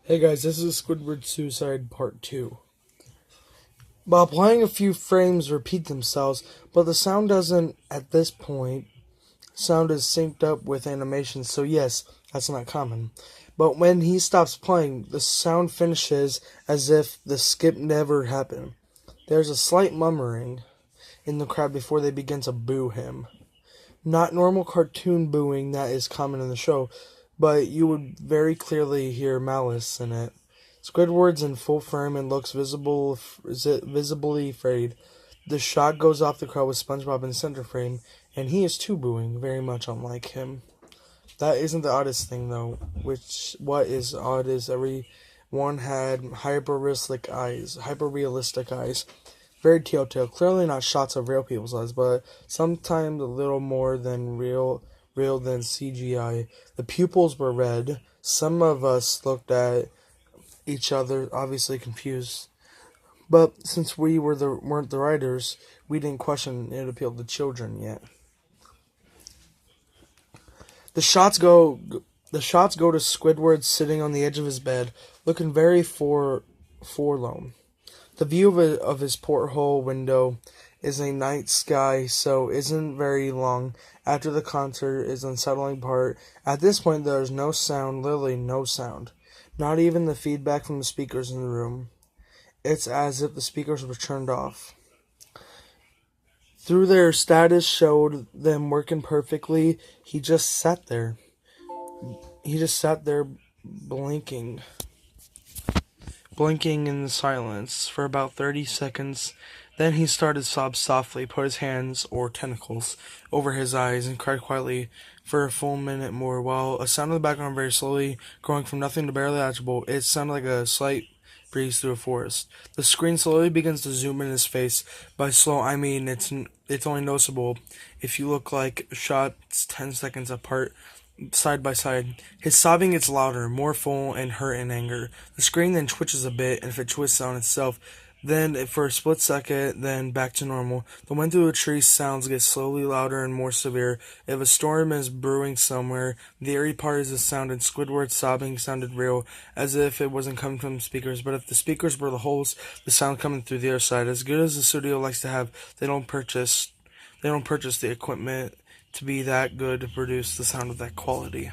Hey guys, this is Squidward Suicide Part 2. While playing, a few frames repeat themselves, but the sound doesn't, at this point. Sound is synced up with animation, so yes, that's not common. But when he stops playing, the sound finishes as if the skip never happened. There's a slight murmuring in the crowd before they begin to boo him. Not normal cartoon booing that is common in the show, but you would very clearly hear malice in it. Squidward's in full frame and looks visibly afraid. The shot goes off the crowd with SpongeBob in center frame, and he is too booing, very much unlike him. That isn't the oddest thing, though. What is odd is everyone had hyper-realistic eyes. Very telltale. Clearly not shots of real people's eyes, but sometimes a little more than real than CGI. The pupils were red. Some of us looked at each other, obviously confused. But since we weren't the writers, we didn't question it appealed to children yet. The shots go to Squidward sitting on the edge of his bed, looking very forlorn. The view of his porthole window is a night sky, so isn't very long. After the concert is unsettling part. At this point, there is no sound, literally no sound. Not even the feedback from the speakers in the room. It's as if the speakers were turned off. Through their status showed them working perfectly, he just sat there. Blinking in the silence for about 30 seconds. Then he started to sob softly, put his hands, or tentacles, over his eyes, and cried quietly for a full minute more, while a sound in the background very slowly, growing from nothing to barely audible. It sounded like a slight breeze through a forest. The screen slowly begins to zoom in his face. By slow, I mean it's only noticeable if you look like shots 10 seconds apart, side by side. His sobbing gets louder, more full and hurt and anger. The screen then twitches a bit, and if it twists on itself, then for a split second, then back to normal. The wind through the trees sounds get slowly louder and more severe. If a storm is brewing somewhere, the eerie part is the sound, and Squidward's sobbing sounded real, as if it wasn't coming from the speakers. But if the speakers were the holes, the sound coming through the other side. As good as the studio likes to have, they don't purchase the equipment to be that good to produce the sound of that quality.